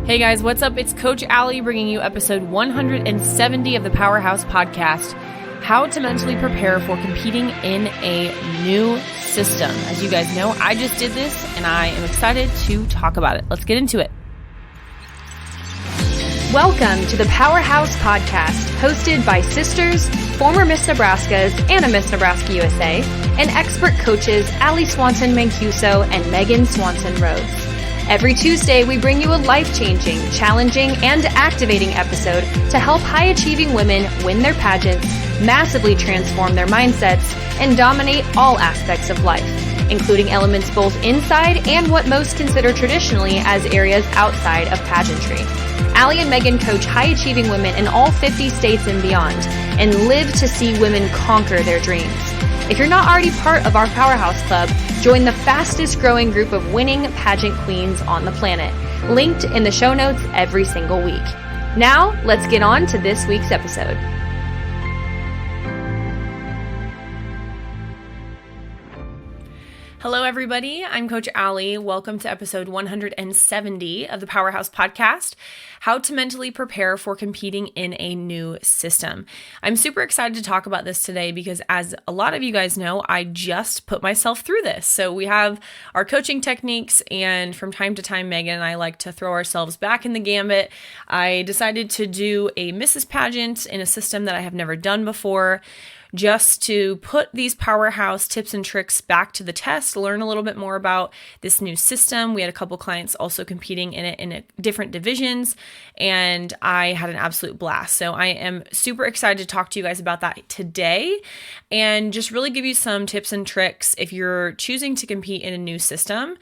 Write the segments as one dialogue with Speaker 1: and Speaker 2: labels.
Speaker 1: Hey guys, what's up? It's Coach Allie bringing you episode 170 of the Powerhouse podcast, how to mentally prepare for competing in a new system. As you guys know, I just did this and I am excited to talk about it. Let's get into it.
Speaker 2: Welcome to the Powerhouse podcast, hosted by sisters, former Miss Nebraskas and a Miss Nebraska USA, and expert coaches Allie Swanson Mancuso and Megan Swanson Rhodes. Every Tuesday, we bring you a life-changing, challenging, and activating episode to help high-achieving women win their pageants, massively transform their mindsets, and dominate all aspects of life, including elements both inside and what most consider traditionally as areas outside of pageantry. Allie and Megan coach high-achieving women in all 50 states and beyond, and live to see women conquer their dreams. If you're not already part of our Powerhouse Club, join the fastest growing group of winning pageant queens on the planet, linked in the show notes every single week. Now, let's get on to this week's episode.
Speaker 1: Hello, everybody. I'm Coach Allie. Welcome to episode 170 of the Powerhouse podcast, how to mentally prepare for competing in a new system. I'm super excited to talk about this today because, as a lot of you guys know, I just put myself through this. So we have our coaching techniques, and from time to time, Megan and I like to throw ourselves back in the gambit. I decided to do a Mrs. Pageant in a system that I have never done before, just to put these Powerhouse tips and tricks back to the test, learn a little bit more about this new system. We had a couple clients also competing in it in different divisions, and I had an absolute blast. So I am super excited to talk to you guys about that today and just really give you some tips and tricks if you're choosing to compete in a new system.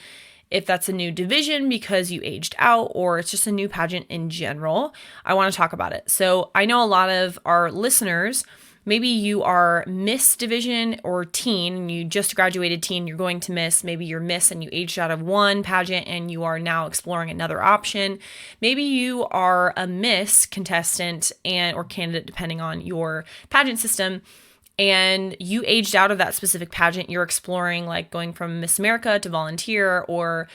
Speaker 1: If that's a new division because you aged out, or it's just a new pageant in general, I want to talk about it. So I know a lot of our listeners, maybe you are Miss Division or Teen, and you just graduated Teen, you're going to Miss. Maybe you're Miss and you aged out of one pageant and you are now exploring another option. Maybe you are a Miss contestant or candidate, depending on your pageant system, and you aged out of that specific pageant. You're exploring like going from Miss America to volunteer, or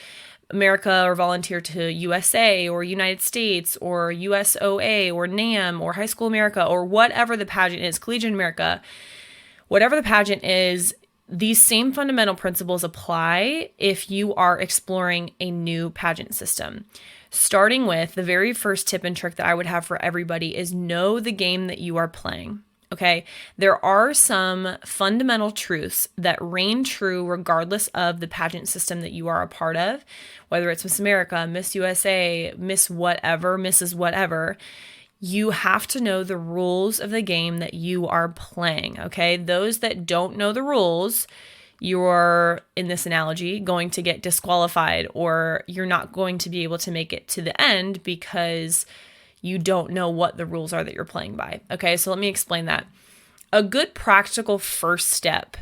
Speaker 1: America or volunteer to USA or United States or USOA or NAM or High School America or whatever the pageant is, Collegiate America, whatever the pageant is, these same fundamental principles apply if you are exploring a new pageant system. Starting with the very first tip and trick that I would have for everybody is know the game that you are playing. Okay, there are some fundamental truths that reign true regardless of the pageant system that you are a part of, whether it's Miss America, Miss USA, Miss whatever, Mrs. whatever. You have to know the rules of the game that you are playing, okay? Those that don't know the rules, you're, in this analogy, going to get disqualified, or you're not going to be able to make it to the end because you don't know what the rules are that you're playing by. Okay, so let me explain that. A good practical first step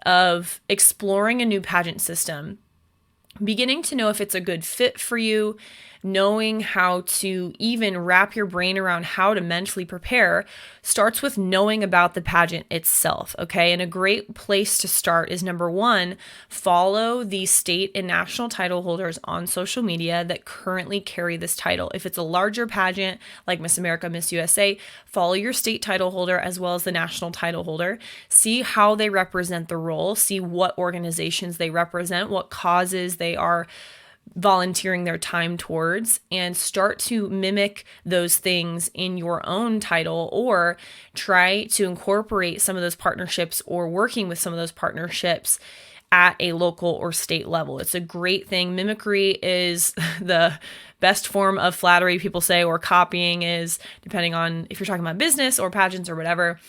Speaker 1: of exploring a new pageant system, beginning to know if it's a good fit for you, knowing how to even wrap your brain around how to mentally prepare, starts with knowing about the pageant itself, okay? And a great place to start is, number one, follow the state and national title holders on social media that currently carry this title. If it's a larger pageant like Miss America, Miss USA, follow your state title holder as well as the national title holder. See how they represent the role, see what organizations they represent, what causes they are volunteering their time towards, and start to mimic those things in your own title, or try to incorporate some of those partnerships or working with some of those partnerships at a local or state level. It's a great thing. Mimicry is the best form of flattery, people say, or copying is, depending on if you're talking about business or pageants or whatever.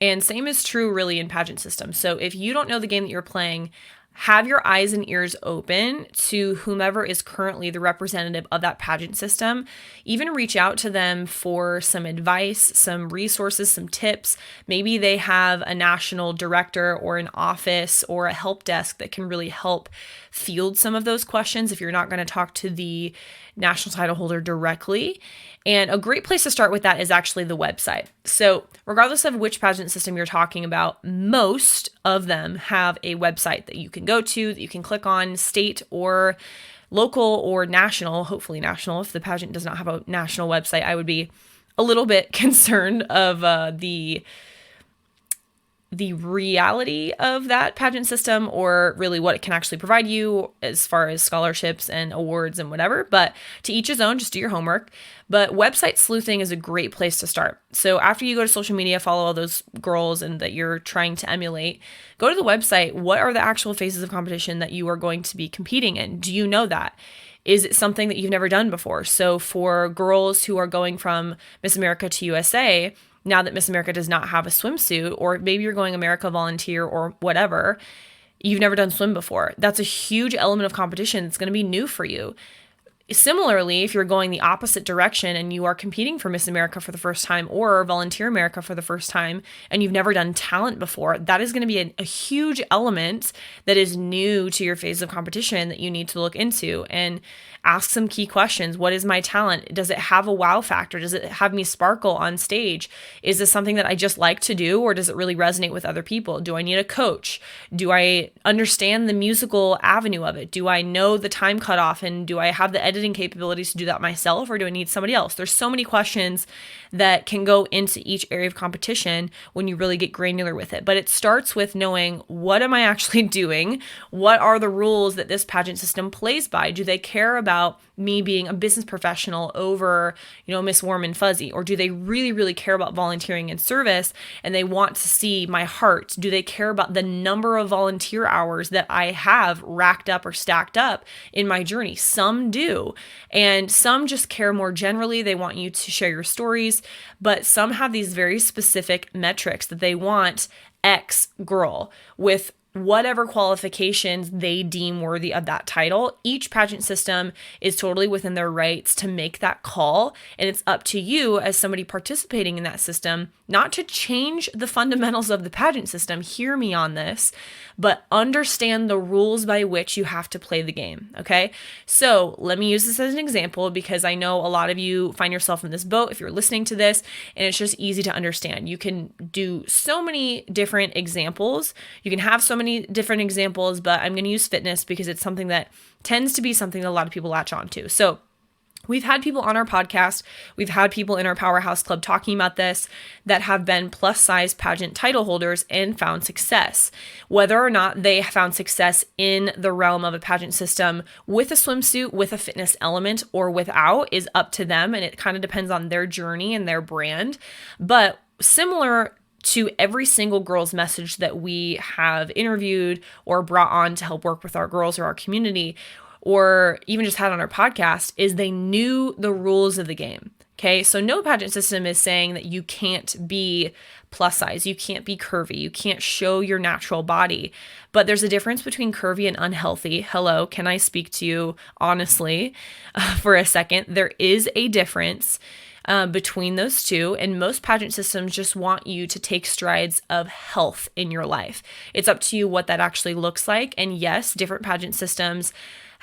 Speaker 1: And same is true really in pageant systems. So if you don't know the game that you're playing, have your eyes and ears open to whomever is currently the representative of that pageant system. Even reach out to them for some advice, some resources, some tips. Maybe they have a national director or an office or a help desk that can really help field some of those questions if you're not going to talk to the national title holder directly. And a great place to start with that is actually the website. So regardless of which pageant system you're talking about, most of them have a website that you can go to, that you can click on, state or local or national, hopefully national. If the pageant does not have a national website, I would be a little bit concerned of the reality of that pageant system, or really what it can actually provide you as far as scholarships and awards and whatever. But to each his own, just do your homework. But website sleuthing is a great place to start. So after you go to social media, follow all those girls and that you're trying to emulate, go to the website. What are the actual phases of competition that you are going to be competing in? Do you know that? Is it something that you've never done before? So for girls who are going from Miss America to USA, now that Miss America does not have a swimsuit, or maybe you're going America Volunteer or whatever, you've never done swim before. That's a huge element of competition. It's going to be new for you. Similarly, if you're going the opposite direction and you are competing for Miss America for the first time or Volunteer America for the first time, and you've never done talent before, that is going to be a huge element that is new to your phase of competition that you need to look into and ask some key questions. What is my talent? Does it have a wow factor? Does it have me sparkle on stage? Is this something that I just like to do, or does it really resonate with other people? Do I need a coach? Do I understand the musical avenue of it? Do I know the time cutoff, and do I have the editing capabilities to do that myself, or do I need somebody else? There's so many questions that can go into each area of competition when you really get granular with it. But it starts with knowing, what am I actually doing? What are the rules that this pageant system plays by? Do they care about me being a business professional over, Miss Warm and Fuzzy? Or do they really, really care about volunteering and service, and they want to see my heart? Do they care about the number of volunteer hours that I have racked up or stacked up in my journey? Some do. And some just care more generally. They want you to share your stories, but some have these very specific metrics that they want X girl with whatever qualifications they deem worthy of that title. Each pageant system is totally within their rights to make that call, and it's up to you as somebody participating in that system not to change the fundamentals of the pageant system. Hear me on this, but understand the rules by which you have to play the game, okay? So let me use this as an example, because I know a lot of you find yourself in this boat if you're listening to this, and it's just easy to understand. You can do so many different examples. You can have so many different examples, but I'm going to use fitness because it's something that tends to be something that a lot of people latch on to. So we've had people on our podcast, we've had people in our Powerhouse Club talking about this that have been plus size pageant title holders and found success. Whether or not they found success in the realm of a pageant system with a swimsuit, with a fitness element, or without is up to them, and it kind of depends on their journey and their brand. But similar to every single girl's message that we have interviewed or brought on to help work with our girls or our community, or even just had on our podcast, is they knew the rules of the game. Okay, so no pageant system is saying that you can't be plus size, you can't be curvy, you can't show your natural body. But there's a difference between curvy and unhealthy. Hello, can I speak to you honestly for a second? There is a difference between those two, and most pageant systems just want you to take strides of health in your life. It's up to you what that actually looks like. And yes, different pageant systems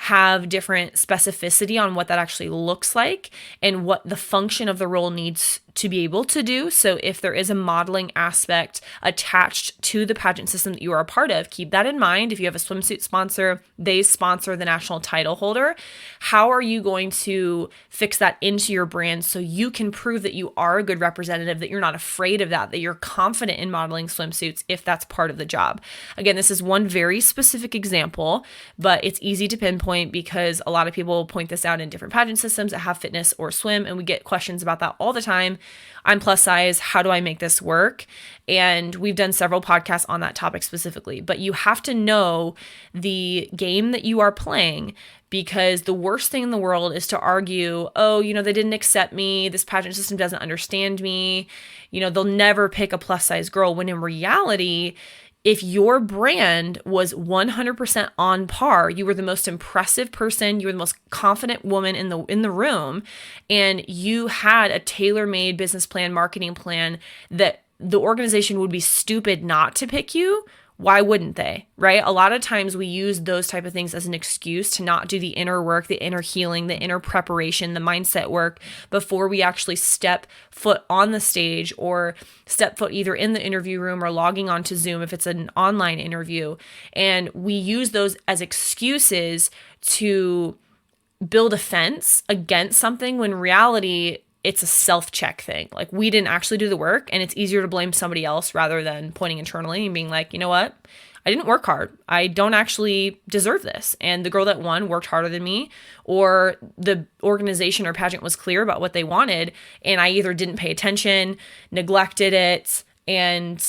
Speaker 1: have different specificity on what that actually looks like and what the function of the role needs to be able to do. So if there is a modeling aspect attached to the pageant system that you are a part of, keep that in mind. If you have a swimsuit sponsor, they sponsor the national title holder. How are you going to fix that into your brand so you can prove that you are a good representative, that you're not afraid of that you're confident in modeling swimsuits if that's part of the job? Again, this is one very specific example, but it's easy to pinpoint because a lot of people point this out in different pageant systems that have fitness or swim, and we get questions about that all the time. I'm plus size. How do I make this work? And we've done several podcasts on that topic specifically, but you have to know the game that you are playing, because the worst thing in the world is to argue, oh, they didn't accept me. This pageant system doesn't understand me. They'll never pick a plus size girl, when in reality, if your brand was 100% on par, you were the most impressive person, you were the most confident woman in the room, and you had a tailor-made business plan, marketing plan that the organization would be stupid not to pick you, why wouldn't they, right? A lot of times we use those type of things as an excuse to not do the inner work, the inner healing, the inner preparation, the mindset work before we actually step foot on the stage or step foot either in the interview room or logging onto Zoom if it's an online interview. And we use those as excuses to build a fence against something when in reality it's a self-check thing. Like, we didn't actually do the work, and it's easier to blame somebody else rather than pointing internally and being like, you know what? I didn't work hard. I don't actually deserve this. And the girl that won worked harder than me, or the organization or pageant was clear about what they wanted, and I either didn't pay attention, neglected it, and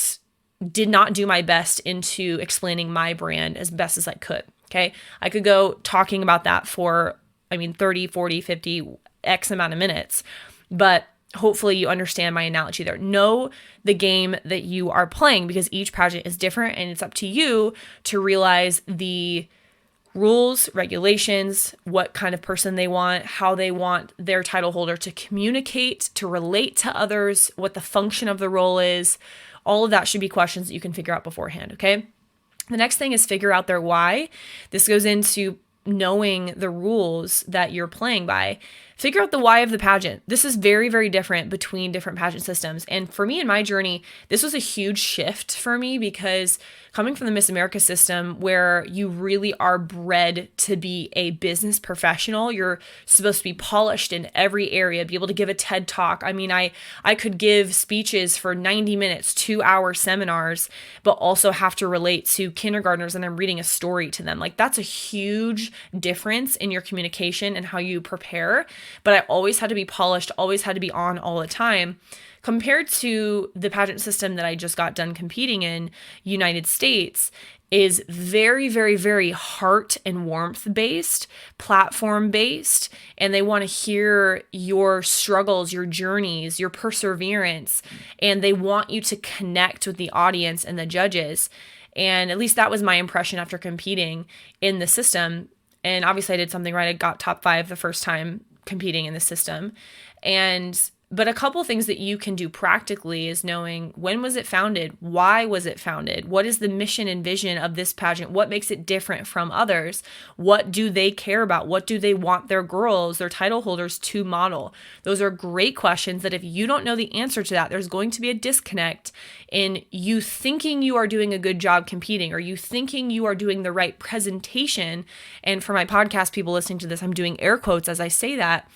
Speaker 1: did not do my best into explaining my brand as best as I could. Okay. I could go talking about that for, 30, 40, 50, X amount of minutes, but hopefully you understand my analogy there. Know the game that you are playing, because each pageant is different, and it's up to you to realize the rules, regulations, what kind of person they want, how they want their title holder to communicate, to relate to others, what the function of the role is. All of that should be questions that you can figure out beforehand, okay? The next thing is figure out their why. This goes into knowing the rules that you're playing by. Figure out the why of the pageant. This is very, very different between different pageant systems. And for me in my journey, this was a huge shift for me, because coming from the Miss America system, where you really are bred to be a business professional, you're supposed to be polished in every area, be able to give a TED talk. I could give speeches for 90 minutes, 2-hour seminars, but also have to relate to kindergartners, and I'm reading a story to them. Like, that's a huge difference in your communication and how you prepare. But I always had to be polished, always had to be on all the time, compared to the pageant system that I just got done competing in, United States, is very, very, very heart and warmth based, platform based, and they want to hear your struggles, your journeys, your perseverance, and they want you to connect with the audience and the judges. And at least that was my impression after competing in the system. And obviously I did something right. I got top 5 the first time competing in the system. But a couple things that you can do practically is knowing, when was it founded? Why was it founded? What is the mission and vision of this pageant? What makes it different from others? What do they care about? What do they want their girls, their title holders, to model? Those are great questions that if you don't know the answer to that, there's going to be a disconnect in you thinking you are doing a good job competing, or you thinking you are doing the right presentation. And for my podcast people listening to this, I'm doing air quotes as I say that.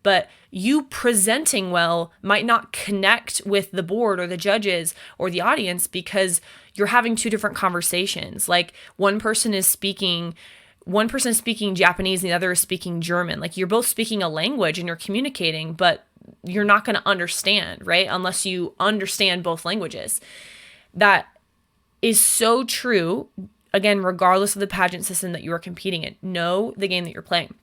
Speaker 1: But you presenting well might not connect with the board or the judges or the audience, because you're having 2 different conversations. Like, one person is speaking Japanese and the other is speaking German. Like, you're both speaking a language and you're communicating, but you're not going to understand, right? Unless you understand both languages. That is so true. Again, regardless of the pageant system that you are competing in, know the game that you're playing.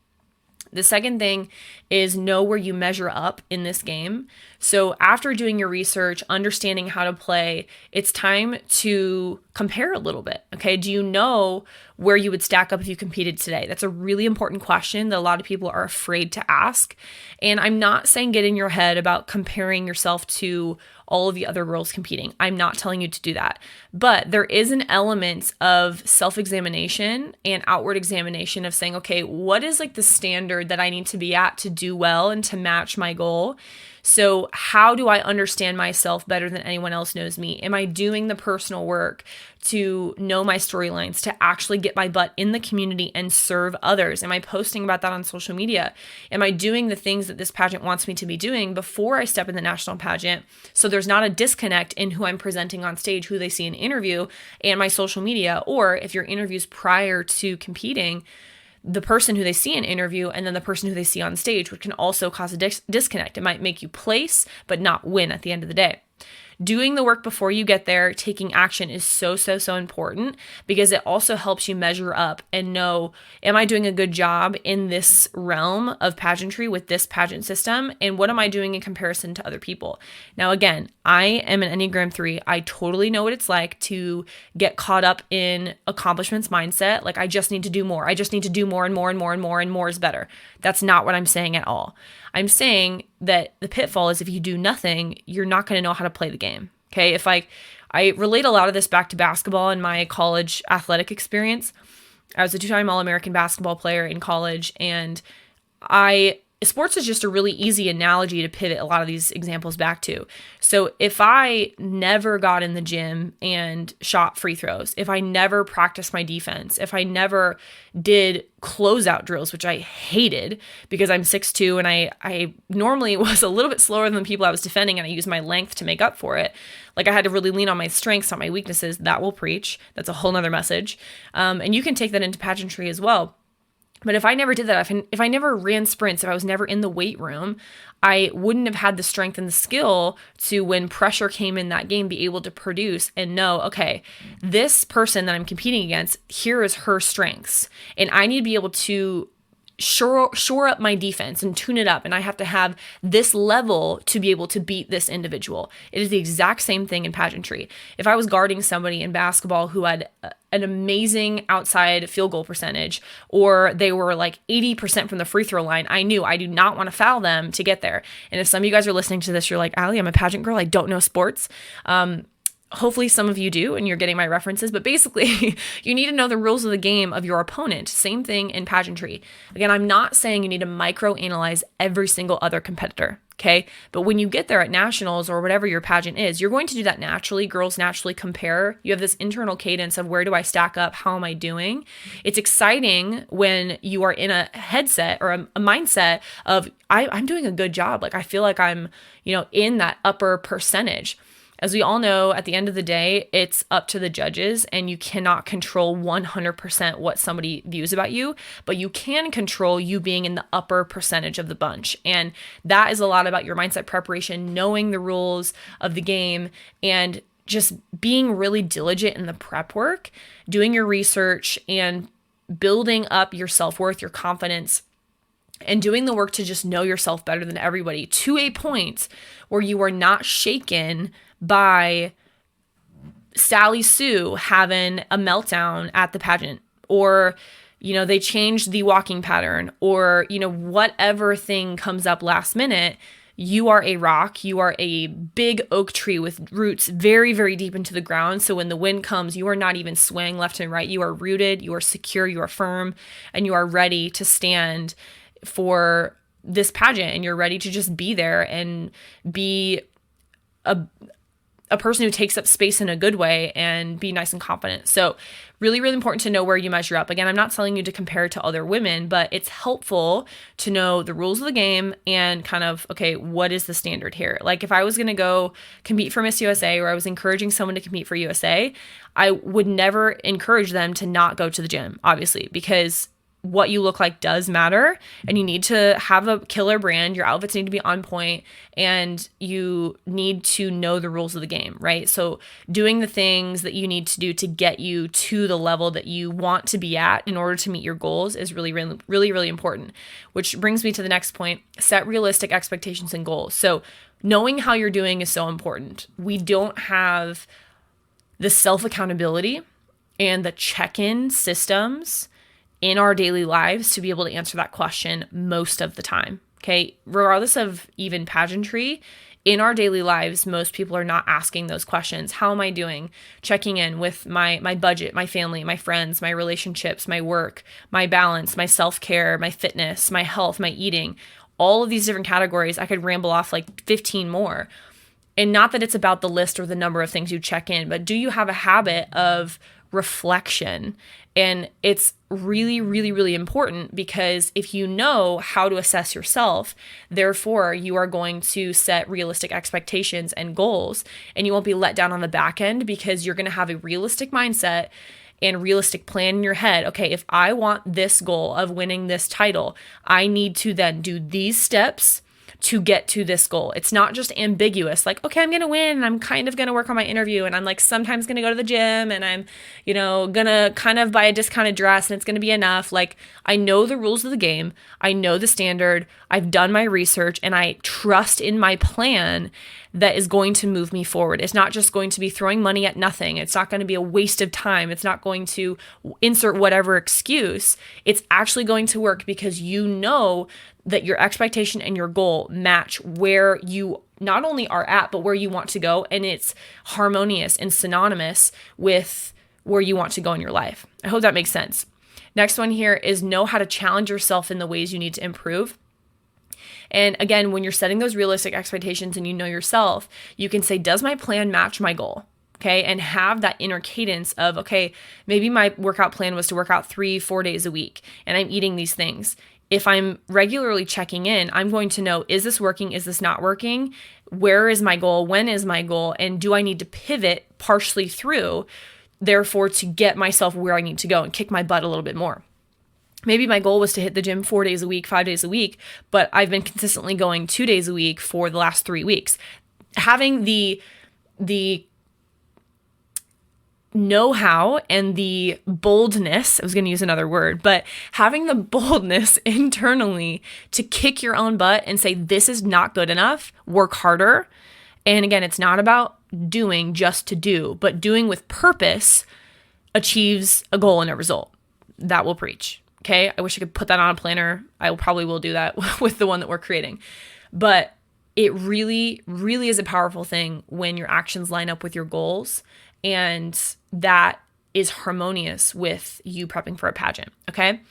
Speaker 1: The second thing is know where you measure up in this game. So after doing your research, understanding how to play, it's time to compare a little bit. Okay. Do you know where you would stack up if you competed today? That's a really important question that a lot of people are afraid to ask. And I'm not saying get in your head about comparing yourself to all of the other girls competing. I'm not telling you to do that. But there is an element of self-examination and outward examination of saying, okay, what is like the standard that I need to be at to do well and to match my goal? So how do I understand myself better than anyone else knows me? Am I doing the personal work to know my storylines, to actually get my butt in the community and serve others? Am I posting about that on social media? Am I doing the things that this pageant wants me to be doing before I step in the national pageant? So there's not a disconnect in who I'm presenting on stage, who they see in interview, and my social media. Or if your interview's prior to competing, the person who they see in interview and then the person who they see on stage, which can also cause a disconnect. It might make you place, but not win at the end of the day. Doing the work before you get there, taking action is so important, because it also helps you measure up and know, am I doing a good job in this realm of pageantry with this pageant system? And what am I doing in comparison to other people? Now, again, I am an Enneagram 3. I totally know what it's like to get caught up in accomplishments mindset. Like, I just need to do more. I just need to do more and more and more and more, and more is better. That's not what I'm saying at all. I'm saying that the pitfall is if you do nothing, you're not going to know how to play the game. Okay. If I relate a lot of this back to basketball and my college athletic experience. I was a 2-time All-American basketball player in college, and I sports is just a really easy analogy to pivot a lot of these examples back to. So if I never got in the gym and shot free throws, if I never practiced my defense, if I never did closeout drills, which I hated because I'm 6'2", and I normally was a little bit slower than the people I was defending, and I used my length to make up for it. Like, I had to really lean on my strengths, not my weaknesses. That will preach. That's a whole nother message. And you can take that into pageantry as well. But if I never did that, if I never ran sprints, if I was never in the weight room, I wouldn't have had the strength and the skill to, when pressure came in that game, be able to produce and know, okay, this person that I'm competing against, here is her strengths. And I need to be able to shore up my defense and tune it up. And I have to have this level to be able to beat this individual. It is the exact same thing in pageantry. If I was guarding somebody in basketball who had an amazing outside field goal percentage, or they were like 80% from the free throw line, I knew I do not want to foul them to get there. And if some of you guys are listening to this, you're like, Allie, I'm a pageant girl, I don't know sports. Hopefully some of you do, and you're getting my references, but basically you need to know the rules of the game of your opponent. Same thing in pageantry. Again, I'm not saying you need to microanalyze every single other competitor, okay? But when you get there at nationals or whatever your pageant is, you're going to do that naturally. Girls naturally compare. You have this internal cadence of, where do I stack up? How am I doing? It's exciting when you are in a headset or a mindset of, I'm doing a good job. Like, I feel like I'm, in that upper percentage. As we all know, at the end of the day, it's up to the judges, and you cannot control 100% what somebody views about you, but you can control you being in the upper percentage of the bunch. And that is a lot about your mindset preparation, knowing the rules of the game, and just being really diligent in the prep work, doing your research, and building up your self-worth, your confidence, and doing the work to just know yourself better than everybody, to a point where you are not shaken by Sally Sue having a meltdown at the pageant, or, they changed the walking pattern, or, whatever thing comes up last minute. You are a rock. You are a big oak tree with roots very, very deep into the ground. So when the wind comes, you are not even swaying left and right. You are rooted, you are secure, you are firm, and you are ready to stand for this pageant, and you're ready to just be there and be a person who takes up space in a good way and be nice and confident. So really, really important to know where you measure up. Again, I'm not telling you to compare to other women, but it's helpful to know the rules of the game and kind of, okay, what is the standard here? Like, if I was going to go compete for Miss USA, or I was encouraging someone to compete for USA, I would never encourage them to not go to the gym, obviously, because what you look like does matter, and you need to have a killer brand. Your outfits need to be on point, and you need to know the rules of the game, right? So doing the things that you need to do to get you to the level that you want to be at in order to meet your goals is really, really, really, really important, which brings me to the next point: set realistic expectations and goals. So knowing how you're doing is so important. We don't have the self-accountability and the check-in systems in our daily lives to be able to answer that question most of the time, okay? Regardless of even pageantry, in our daily lives, most people are not asking those questions. How am I doing? Checking in with my budget, my family, my friends, my relationships, my work, my balance, my self-care, my fitness, my health, my eating, all of these different categories. I could ramble off like 15 more. And not that it's about the list or the number of things you check in, but do you have a habit of reflection? And it's really, really, really important, because if you know how to assess yourself, therefore you are going to set realistic expectations and goals, and you won't be let down on the back end, because you're going to have a realistic mindset and realistic plan in your head. Okay, if I want this goal of winning this title, I need to then do these steps to get to this goal. It's not just ambiguous, like, okay, I'm going to win, and I'm kind of going to work on my interview, and I'm like sometimes going to go to the gym, and I'm, going to kind of buy a discounted dress, and it's going to be enough. Like, I know the rules of the game. I know the standard. I've done my research, and I trust in my plan that is going to move me forward. It's not just going to be throwing money at nothing. It's not going to be a waste of time. It's not going to insert whatever excuse. It's actually going to work, because you know that your expectation and your goal match where you not only are at, but where you want to go. And it's harmonious and synonymous with where you want to go in your life. I hope that makes sense. Next one here is know how to challenge yourself in the ways you need to improve. And again, when you're setting those realistic expectations and you know yourself, you can say, does my plan match my goal? Okay. And have that inner cadence of, okay, maybe my workout plan was to work out 3-4 days a week and I'm eating these things. If I'm regularly checking in, I'm going to know, is this working? Is this not working? Where is my goal? When is my goal? And do I need to pivot partially through, therefore, to get myself where I need to go and kick my butt a little bit more? Maybe my goal was to hit the gym 4 days a week, 5 days a week, but I've been consistently going 2 days a week for the last 3 weeks. Having the know-how and the boldness, I was going to use another word, but having the boldness internally to kick your own butt and say, this is not good enough, work harder. And again, it's not about doing just to do, but doing with purpose achieves a goal and a result. That will preach. Okay. I wish I could put that on a planner. I probably will do that with the one that we're creating, but it really, really is a powerful thing when your actions line up with your goals, and that is harmonious with you prepping for a pageant, okay?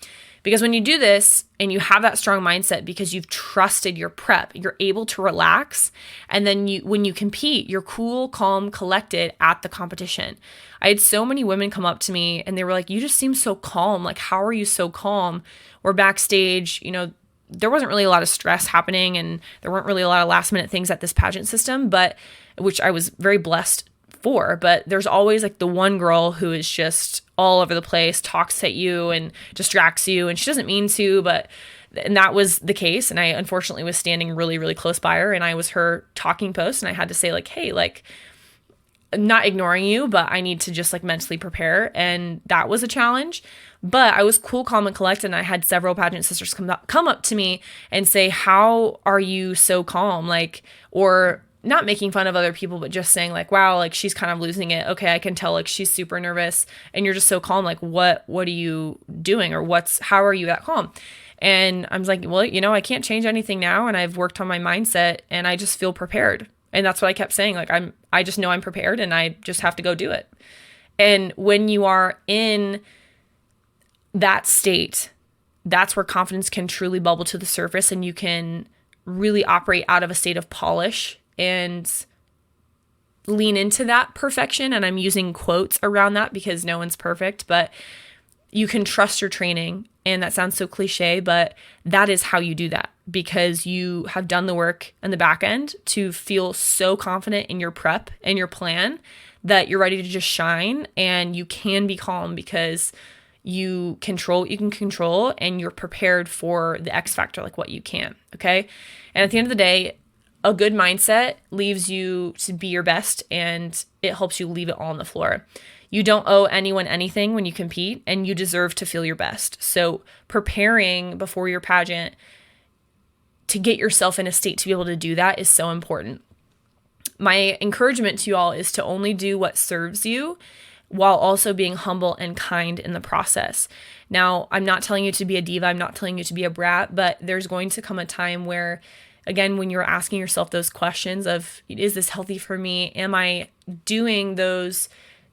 Speaker 1: Because when you do this and you have that strong mindset because you've trusted your prep, you're able to relax. And then when you compete, you're cool, calm, collected at the competition. I had so many women come up to me and they were like, you just seem so calm. Like, how are you so calm? We're backstage, there wasn't really a lot of stress happening and there weren't really a lot of last minute things at this pageant system, but which I was very blessed for. But there's always like the one girl who is just all over the place, talks at you and distracts you, and she doesn't mean to, and that was the case. And I unfortunately was standing really, really close by her, and I was her talking post, and I had to say like, hey, like, I'm not ignoring you, but I need to just like mentally prepare. And that was a challenge. But I was cool, calm, and collected. And I had several pageant sisters come up to me and say, how are you so calm? Like, or not making fun of other people, but just saying like, wow, like she's kind of losing it. Okay, I can tell like she's super nervous and you're just so calm. Like, what are you doing? Or how are you that calm? And I was like, well, I can't change anything now. And I've worked on my mindset and I just feel prepared. And that's what I kept saying. Like, I just know I'm prepared and I just have to go do it. And when you are in that state, that's where confidence can truly bubble to the surface, and you can really operate out of a state of polish and lean into that perfection. And I'm using quotes around that because no one's perfect, but you can trust your training. And that sounds so cliche, but that is how you do that, because you have done the work in the back end to feel so confident in your prep and your plan that you're ready to just shine, and you can be calm because you control what you can control and you're prepared for the X factor, like what you can. Okay. And at the end of the day, a good mindset leaves you to be your best, and it helps you leave it all on the floor. You don't owe anyone anything when you compete, and you deserve to feel your best. So preparing before your pageant to get yourself in a state to be able to do that is so important. My encouragement to you all is to only do what serves you while also being humble and kind in the process. Now, I'm not telling you to be a diva. I'm not telling you to be a brat, but there's going to come a time where, again, when you're asking yourself those questions of, is this healthy for me? Am I doing those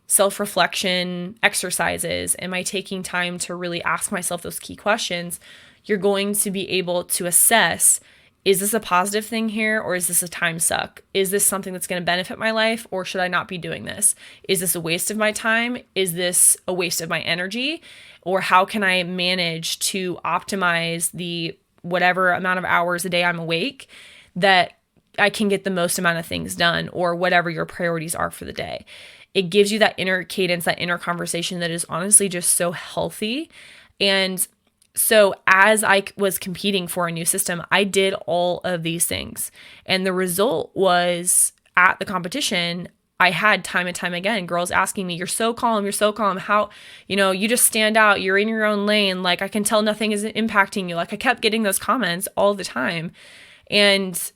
Speaker 1: self-reflection exercises? Am I taking time to really ask myself those key questions? You're going to be able to assess, is this a positive thing here, or is this a time suck? Is this something that's going to benefit my life, or should I not be doing this? Is this a waste of my time? Is this a waste of my energy? Or how can I manage to optimize the whatever amount of hours a day I'm awake that I can get the most amount of things done, or whatever your priorities are for the day? It gives you that inner cadence, that inner conversation that is honestly just so healthy. And so as I was competing for a new system, I did all of these things. And the result was, at the competition, I had time and time again girls asking me, you're so calm, how, you just stand out, you're in your own lane, like I can tell nothing is impacting you. Like I kept getting those comments all the time. And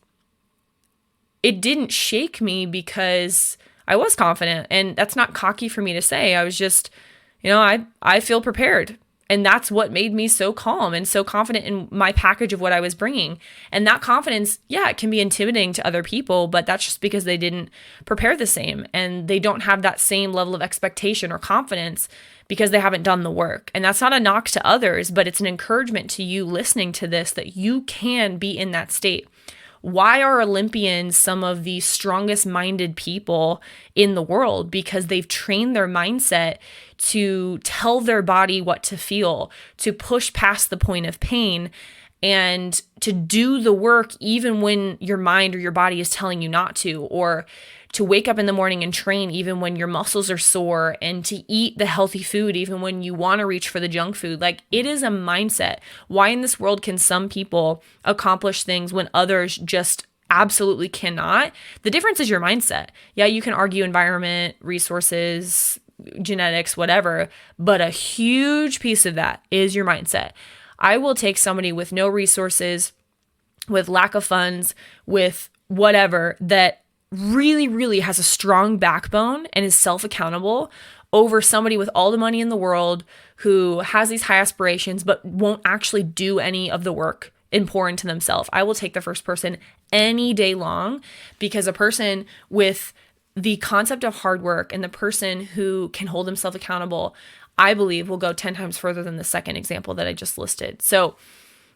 Speaker 1: it didn't shake me because I was confident, and that's not cocky for me to say. I was just, I feel prepared. And that's what made me so calm and so confident in my package of what I was bringing. And that confidence, yeah, it can be intimidating to other people, but that's just because they didn't prepare the same and they don't have that same level of expectation or confidence. because they haven't done the work. And that's not a knock to others, but it's an encouragement to you listening to this that you can be in that state. Why are Olympians some of the strongest minded people in the world? Because they've trained their mindset to tell their body what to feel, to push past the point of pain, and to do the work even when your mind or your body is telling you not to, or to wake up in the morning and train even when your muscles are sore, and to eat the healthy food even when you want to reach for the junk food. Like, it is a mindset. Why in this world can some people accomplish things when others just absolutely cannot? The difference is your mindset. Yeah, you can argue environment, resources, genetics, whatever, but a huge piece of that is your mindset. I will take somebody with no resources, with lack of funds, with whatever, that really, really has a strong backbone and is self-accountable, over somebody with all the money in the world who has these high aspirations but won't actually do any of the work and pour into themselves. I will take the first person any day long, because a person with the concept of hard work and the person who can hold himself accountable, I believe, will go 10 times further than the second example that I just listed. So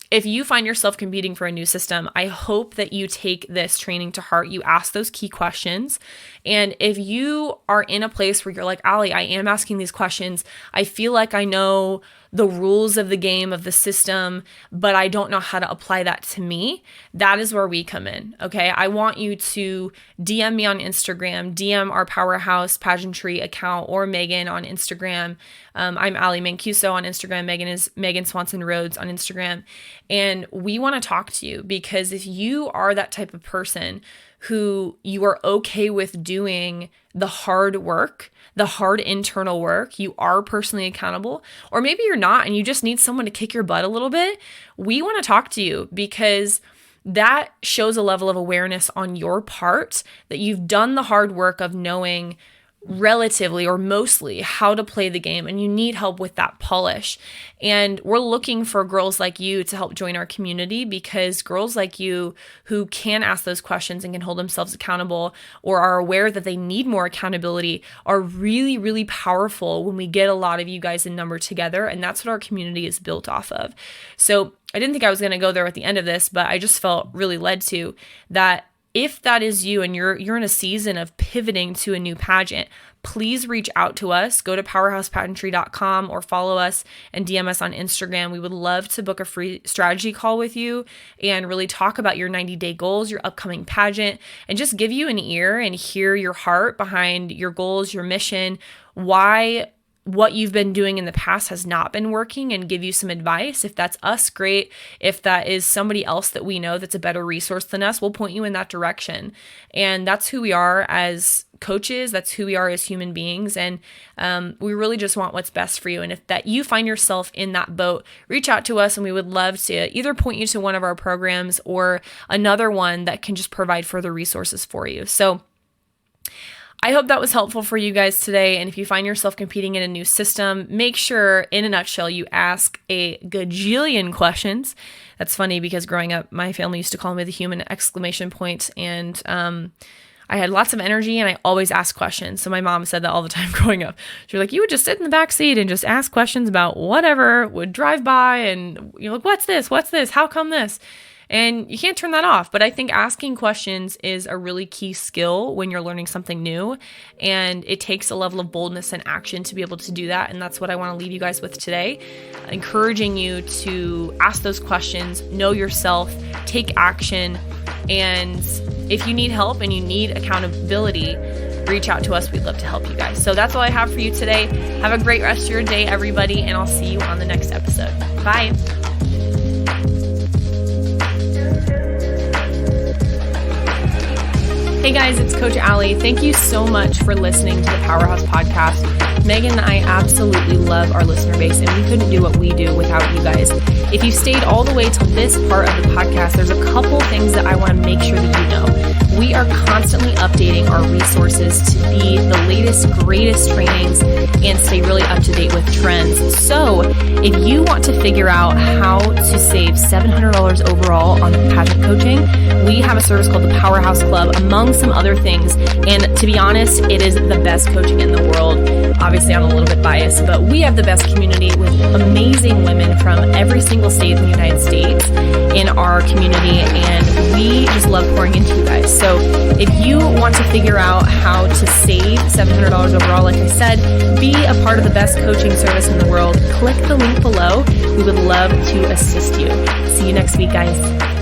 Speaker 1: if you find yourself competing for a new system, I hope that you take this training to heart. You ask those key questions. And if you are in a place where you're like, Allie, I am asking these questions, I feel like I know the rules of the game, of the system, but I don't know how to apply that to me, that is where we come in, okay? I want you to DM me on Instagram, DM our Powerhouse Pageantry account, or Megan on Instagram. I'm Allie Mancuso on Instagram. Megan is Megan Swanson Rhodes on Instagram. And we want to talk to you, because if you are that type of person who you are okay with doing the hard work, the hard internal work, you are personally accountable, or maybe you're not and you just need someone to kick your butt a little bit, we want to talk to you, because that shows a level of awareness on your part that you've done the hard work of knowing relatively or mostly how to play the game, and you need help with that polish. And we're looking for girls like you to help join our community, because girls like you who can ask those questions and can hold themselves accountable, or are aware that they need more accountability, are really, really powerful when we get a lot of you guys in number together. And that's what our community is built off of. So I didn't think I was going to go there at the end of this, but I just felt really led to that. If that is you and you're in a season of pivoting to a new pageant, please reach out to us. Go to powerhousepageantry.com or follow us and DM us on Instagram. We would love to book a free strategy call with you and really talk about your 90-day goals, your upcoming pageant, and just give you an ear and hear your heart behind your goals, your mission, why what you've been doing in the past has not been working, and give you some advice. If that's us, great. If that is somebody else that we know that's a better resource than us, we'll point you in that direction. And that's who we are as coaches. That's who we are as human beings. And we really just want what's best for you. And if that you find yourself in that boat, reach out to us, and we would love to either point you to one of our programs or another one that can just provide further resources for you. So I hope that was helpful for you guys today. And if you find yourself competing in a new system, make sure, in a nutshell, you ask a gajillion questions. That's funny because growing up, my family used to call me the human exclamation point. And I had lots of energy and I always asked questions. So my mom said that all the time growing up. She was like, you would just sit in the back seat and just ask questions about whatever would drive by. And you're like, what's this? What's this? How come this? And you can't turn that off. But I think asking questions is a really key skill when you're learning something new. And it takes a level of boldness and action to be able to do that. And that's what I want to leave you guys with today. Encouraging you to ask those questions, know yourself, take action. And if you need help and you need accountability, reach out to us. We'd love to help you guys. So that's all I have for you today. Have a great rest of your day, everybody. And I'll see you on the next episode. Bye. Hey guys, it's Coach Allie. Thank you so much for listening to the Powerhouse podcast. Megan and I absolutely love our listener base, and we couldn't do what we do without you guys. If you stayed all the way till this part of the podcast, there's a couple things that I want to make sure that you know. We are constantly updating our resources to be the latest, greatest trainings and stay really up to date with trends. So if you want to figure out how to save $700 overall on pageant coaching, we have a service called the Powerhouse Club, among some other things. And to be honest, it is the best coaching in the world. Obviously, I'm a little bit biased, but we have the best community with amazing women from every single state in the United States in our community, and we just love pouring into you guys. So if you want to figure out how to save $700 overall, like I said, be a part of the best coaching service in the world, click the link below. We would love to assist you. See you next week, guys.